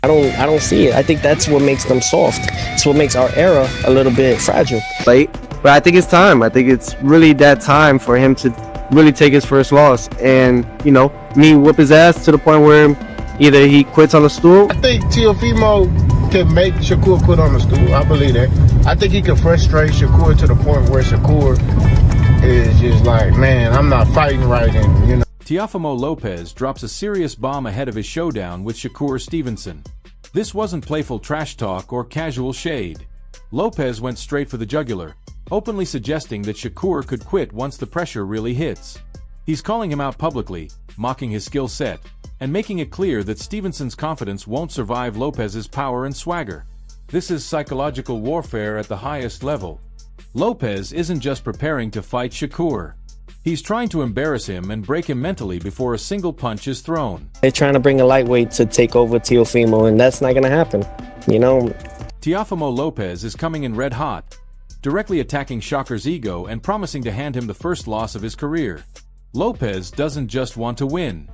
I don't see it. I think that's what makes them soft. It's what makes our era a little bit fragile. Late, but I think it's time. I think it's really that time for him to really take his first loss and, me whip his ass to the point where either he quits on the stool. I think Teofimo can make Shakur quit on the stool. I believe that. I think he can frustrate Shakur to the point where Shakur is just like, man, I'm not fighting right, and Teofimo Lopez drops a serious bomb ahead of his showdown with Shakur Stevenson. This wasn't playful trash talk or casual shade. Lopez went straight for the jugular, openly suggesting that Shakur could quit once the pressure really hits. He's calling him out publicly, mocking his skill set, and making it clear that Stevenson's confidence won't survive Lopez's power and swagger. This is psychological warfare at the highest level. Lopez isn't just preparing to fight Shakur. He's trying to embarrass him and break him mentally before a single punch is thrown. They're trying to bring a lightweight to take over Teofimo, and that's not going to happen. Teofimo Lopez is coming in red hot, directly attacking Shakur's ego and promising to hand him the first loss of his career. Lopez doesn't just want to win.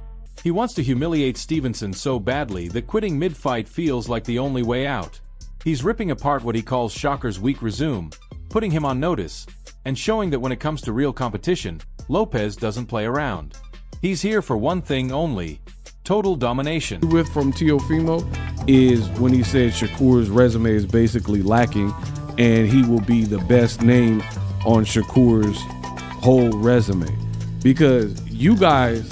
He wants to humiliate Stevenson so badly that quitting mid-fight feels like the only way out. He's ripping apart what he calls Shakur's weak resume, putting him on notice, and showing that when it comes to real competition, Lopez doesn't play around. He's here for one thing only: total domination. With from Teofimo is when he said Shakur's resume is basically lacking and he will be the best name on Shakur's whole resume. Because you guys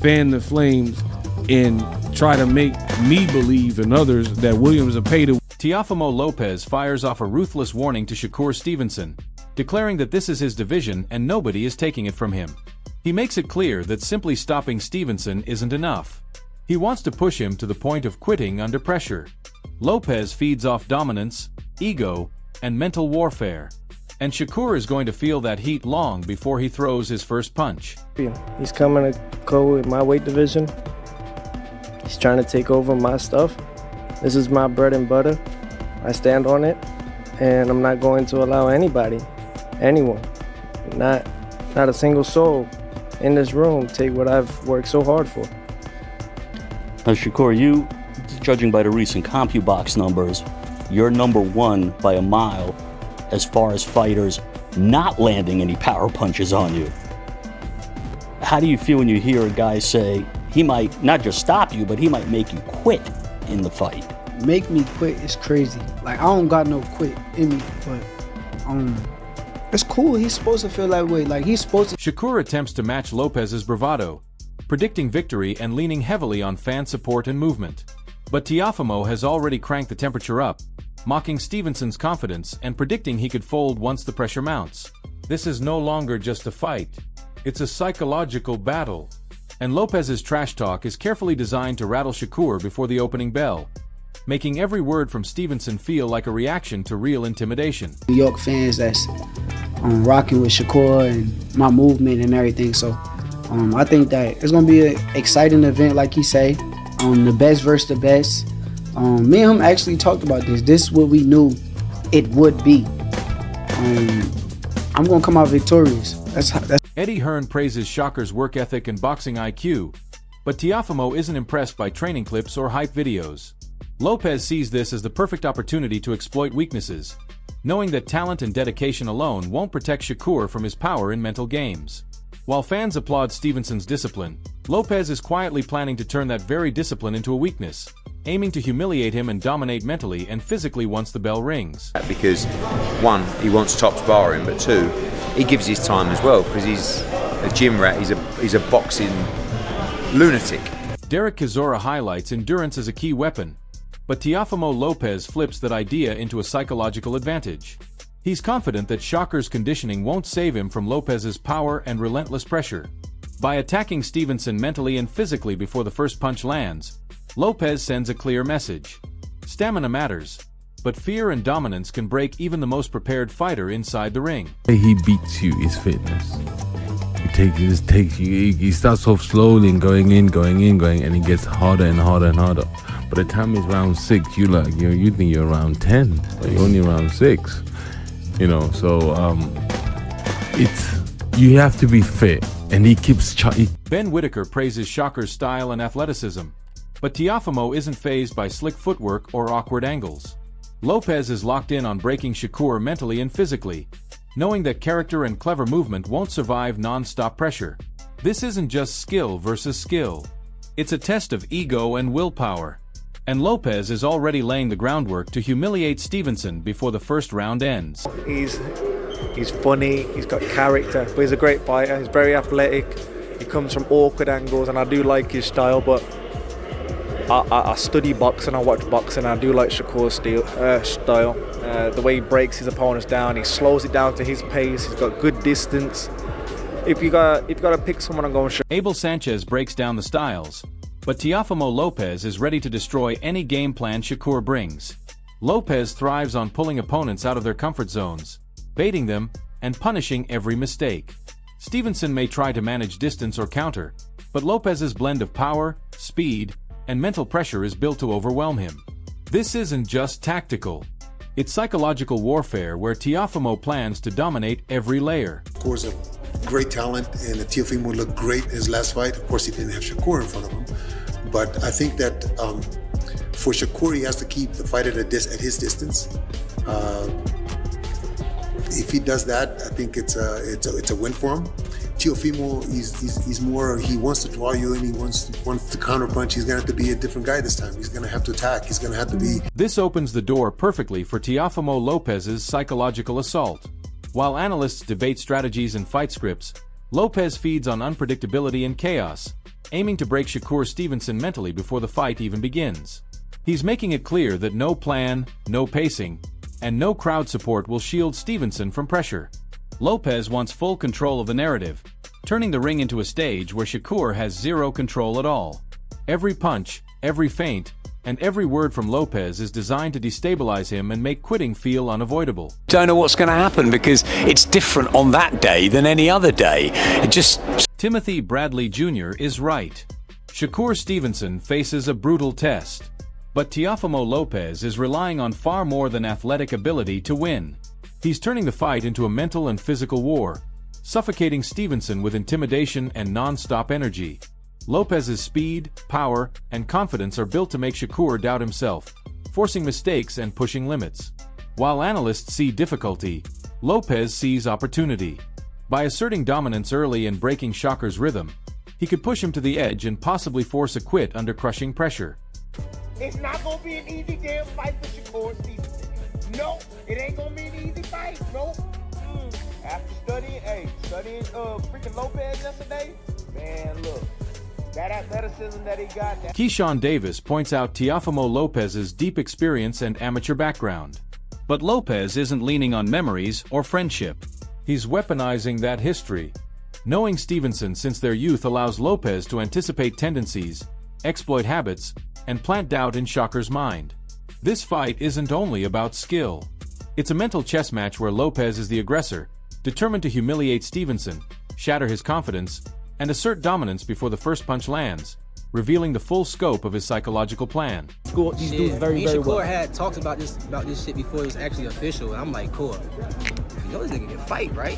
fan the flames and try to make me believe and others that Williams are paid to. Teofimo Lopez fires off a ruthless warning to Shakur Stevenson, declaring that this is his division and nobody is taking it from him. He makes it clear that simply stopping Stevenson isn't enough. He wants to push him to the point of quitting under pressure. Lopez feeds off dominance, ego, and mental warfare. And Shakur is going to feel that heat long before he throws his first punch. He's coming to go with my weight division. He's trying to take over my stuff. This is my bread and butter. I stand on it, and I'm not going to allow anyone, not a single soul in this room take what I've worked so hard for. Now, Shakur, you, judging by the recent CompuBox numbers, you're #1 by a mile as far as fighters not landing any power punches on you. How do you feel when you hear a guy say he might not just stop you, but he might make you quit in the fight? Make me quit is crazy. Like, I don't got no quit in me, but it's cool. He's supposed to feel that way. Like, he's supposed to. Shakur attempts to match Lopez's bravado, predicting victory and leaning heavily on fan support and movement. But Teofimo has already cranked the temperature up, mocking Stevenson's confidence and predicting he could fold once the pressure mounts. This is no longer just a fight. It's a psychological battle. And Lopez's trash talk is carefully designed to rattle Shakur before the opening bell, making every word from Stevenson feel like a reaction to real intimidation. New York fans that's rocking with Shakur and my movement and everything. So I think that it's going to be an exciting event, like he say. The best versus the best. Me and him actually talked about this. This is what we knew it would be. I'm going to come out victorious. That's Eddie Hearn praises Shakur's work ethic and boxing IQ, but Teofimo isn't impressed by training clips or hype videos. Lopez sees this as the perfect opportunity to exploit weaknesses, knowing that talent and dedication alone won't protect Shakur from his power in mental games. While fans applaud Stevenson's discipline, Lopez is quietly planning to turn that very discipline into a weakness, aiming to humiliate him and dominate mentally and physically once the bell rings. Because one, he wants top sparring, but two, he gives his time as well because he's a gym rat, he's a boxing lunatic. Derek Chisora highlights endurance as a key weapon, but Teofimo Lopez flips that idea into a psychological advantage. He's confident that Shakur's conditioning won't save him from Lopez's power and relentless pressure. By attacking Stevenson mentally and physically before the first punch lands, Lopez sends a clear message. Stamina matters, but fear and dominance can break even the most prepared fighter inside the ring. He beats you is fitness. He starts off slowly and going in, and he gets harder and harder and harder. By the time it's round 6, you think you're around 10, but you're only around 6. You have to be fit, and he keeps. Ben Whitaker praises Shakur's style and athleticism, But Teofimo isn't fazed by slick footwork or awkward angles. Lopez is locked in on breaking Shakur mentally and physically, knowing that character and clever movement won't survive non-stop pressure. This isn't just skill versus skill. It's a test of ego and willpower. And Lopez is already laying the groundwork to humiliate Stevenson before the first round ends. He's funny, he's got character, but he's a great fighter. He's very athletic. He comes from awkward angles, and I do like his style, but I study boxing, I watch boxing, and I do like Shakur's style. The way he breaks his opponents down, he slows it down to his pace, he's got good distance. If you got to pick someone, I'm going Shakur. Abel Sanchez breaks down the styles, but Teofimo Lopez is ready to destroy any game plan Shakur brings. Lopez thrives on pulling opponents out of their comfort zones, baiting them, and punishing every mistake. Stevenson may try to manage distance or counter, but Lopez's blend of power, speed, and mental pressure is built to overwhelm him. This isn't just tactical. It's psychological warfare where Teofimo plans to dominate every layer. Of course, a great talent, and Teofimo looked great in his last fight. Of course, he didn't have Shakur in front of him. But I think that for Shakur, he has to keep the fight at his distance. If he does that, I think it's a win for him. Teofimo, he's more, he wants to draw you in, he wants to counterpunch. He's going to have to be a different guy this time. He's going to have to attack. He's going to have to be... This opens the door perfectly for Teofimo Lopez's psychological assault. While analysts debate strategies and fight scripts, Lopez feeds on unpredictability and chaos, aiming to break Shakur Stevenson mentally before the fight even begins. He's making it clear that no plan, no pacing, and no crowd support will shield Stevenson from pressure. Lopez wants full control of the narrative, turning the ring into a stage where Shakur has zero control at all. Every punch, every feint, and every word from Lopez is designed to destabilize him and make quitting feel unavoidable. Don't know what's going to happen because it's different on that day than any other day. Timothy Bradley Jr. is right. Shakur Stevenson faces a brutal test. But Teofimo Lopez is relying on far more than athletic ability to win. He's turning the fight into a mental and physical war, suffocating Stevenson with intimidation and non-stop energy. Lopez's speed, power, and confidence are built to make Shakur doubt himself, forcing mistakes and pushing limits. While analysts see difficulty, Lopez sees opportunity. By asserting dominance early and breaking Shakur's rhythm, he could push him to the edge and possibly force a quit under crushing pressure. It's not going to be an easy damn fight for Shakur Stevenson. No, it ain't going to be an easy fight. No. After studying freaking Lopez yesterday, man, look. That athleticism that he got. Keyshawn Davis points out Teofimo Lopez's deep experience and amateur background. But Lopez isn't leaning on memories or friendship. He's weaponizing that history. Knowing Stevenson since their youth allows Lopez to anticipate tendencies, exploit habits, and plant doubt in Shakur's mind. This fight isn't only about skill. It's a mental chess match where Lopez is the aggressor, determined to humiliate Stevenson, shatter his confidence, and assert dominance before the first punch lands, revealing the full scope of his psychological plan. These dudes very well. Had talked about this shit before it was actually official, and I'm like, Core, you know this nigga can fight, right?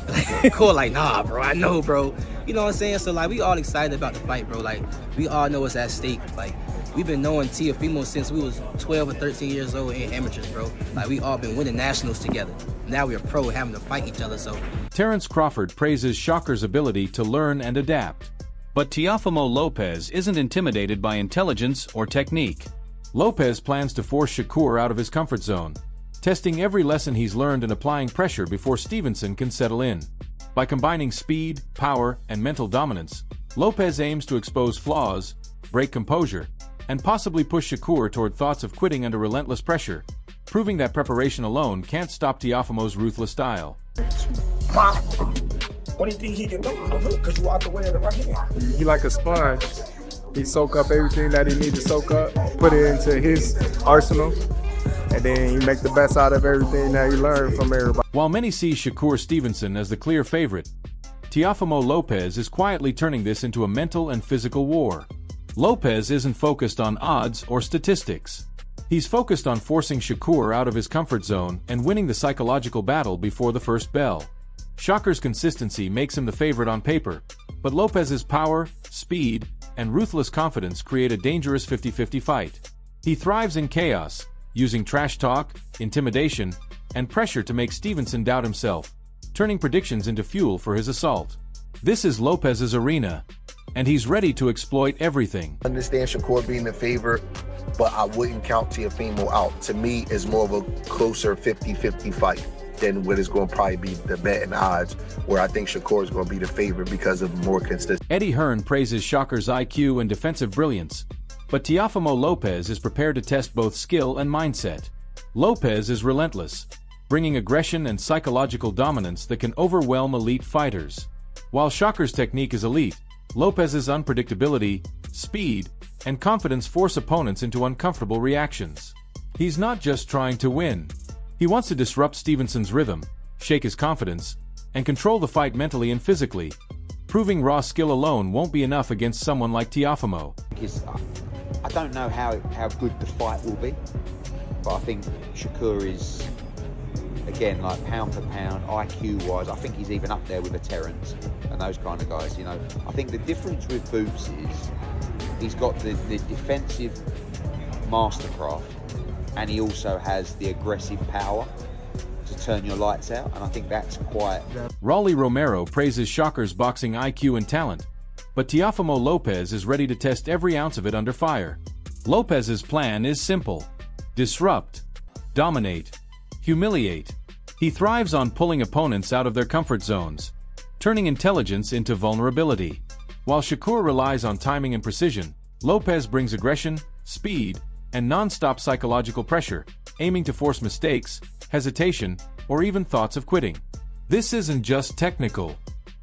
Core like, nah, bro, I know, bro. You know what I'm saying? So like, we all excited about the fight, bro. Like, we all know it's at stake. Like, we've been knowing Teofimo since we was 12 or 13 years old in amateurs, bro. Like, we all been winning nationals together. Now we're pro having to fight each other, so. Terrence Crawford praises Shakur's ability to learn and adapt. But Teofimo Lopez isn't intimidated by intelligence or technique. Lopez plans to force Shakur out of his comfort zone, testing every lesson he's learned and applying pressure before Stevenson can settle in. By combining speed, power, and mental dominance, Lopez aims to expose flaws, break composure, and possibly push Shakur toward thoughts of quitting under relentless pressure, proving that preparation alone can't stop Teofimo's ruthless style. What do you think he can do? Because you out the way of the right hand. He like a sponge. He soak up everything that he needs to soak up, put it into his arsenal, and then he make the best out of everything that he learned from everybody. While many see Shakur Stevenson as the clear favorite, Teofimo Lopez is quietly turning this into a mental and physical war. Lopez isn't focused on odds or statistics. He's focused on forcing Shakur out of his comfort zone and winning the psychological battle before the first bell. Shakur's consistency makes him the favorite on paper, but Lopez's power, speed, and ruthless confidence create a dangerous 50-50 fight. He thrives in chaos, using trash talk, intimidation, and pressure to make Stevenson doubt himself, turning predictions into fuel for his assault. This is Lopez's arena, and he's ready to exploit everything. I understand Shakur being the favorite, but I wouldn't count Teofimo out. To me, it's more of a closer 50-50 fight than what is going to probably be the betting odds, where I think Shakur is going to be the favorite because of more consistent. Eddie Hearn praises Shakur's IQ and defensive brilliance, but Teofimo Lopez is prepared to test both skill and mindset. Lopez is relentless, bringing aggression and psychological dominance that can overwhelm elite fighters. While Shakur's technique is elite, Lopez's unpredictability, speed, and confidence force opponents into uncomfortable reactions. He's not just trying to win. He wants to disrupt Stevenson's rhythm, shake his confidence, and control the fight mentally and physically. Proving raw skill alone won't be enough against someone like Teofimo. I don't know how good the fight will be, but I think Shakur is, again, like pound for pound, IQ-wise, I think he's even up there with a Terrence and those kind of guys, you know. I think the difference with Boots is he's got the defensive mastercraft, and he also has the aggressive power to turn your lights out, and I think that's quite... Rolly Romero praises Shakur's boxing IQ and talent, but Teofimo Lopez is ready to test every ounce of it under fire. Lopez's plan is simple: disrupt, dominate, humiliate. He thrives on pulling opponents out of their comfort zones, turning intelligence into vulnerability. While Shakur relies on timing and precision, Lopez brings aggression, speed, and non-stop psychological pressure, aiming to force mistakes, hesitation, or even thoughts of quitting. This isn't just technical.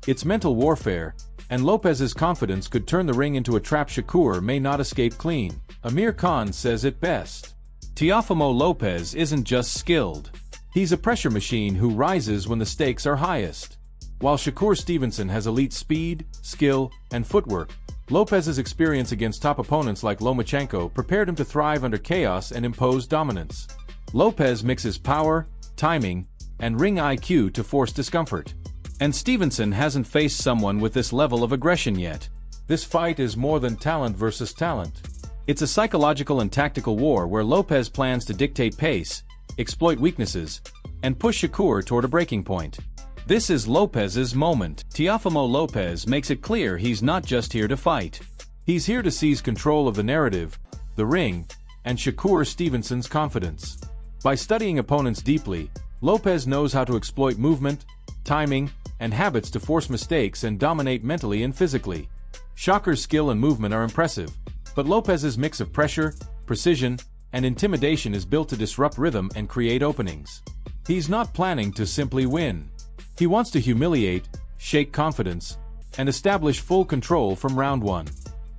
It's mental warfare, and Lopez's confidence could turn the ring into a trap Shakur may not escape clean. Amir Khan says it best: Teofimo Lopez isn't just skilled. He's a pressure machine who rises when the stakes are highest. While Shakur Stevenson has elite speed, skill, and footwork, Lopez's experience against top opponents like Lomachenko prepared him to thrive under chaos and impose dominance. Lopez mixes power, timing, and ring IQ to force discomfort. And Stevenson hasn't faced someone with this level of aggression yet. This fight is more than talent versus talent. It's a psychological and tactical war where Lopez plans to dictate pace, exploit weaknesses, and push Shakur toward a breaking point. This is Lopez's moment. Teofimo Lopez makes it clear he's not just here to fight. He's here to seize control of the narrative, the ring, and Shakur Stevenson's confidence. By studying opponents deeply, Lopez knows how to exploit movement, timing, and habits to force mistakes and dominate mentally and physically. Shakur's skill and movement are impressive, but Lopez's mix of pressure, precision, and intimidation is built to disrupt rhythm and create openings. He's not planning to simply win. He wants to humiliate, shake confidence, and establish full control from round one.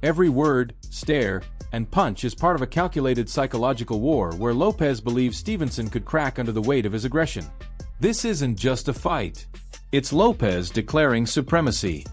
Every word, stare, and punch is part of a calculated psychological war where Lopez believes Stevenson could crack under the weight of his aggression. This isn't just a fight. It's Lopez declaring supremacy.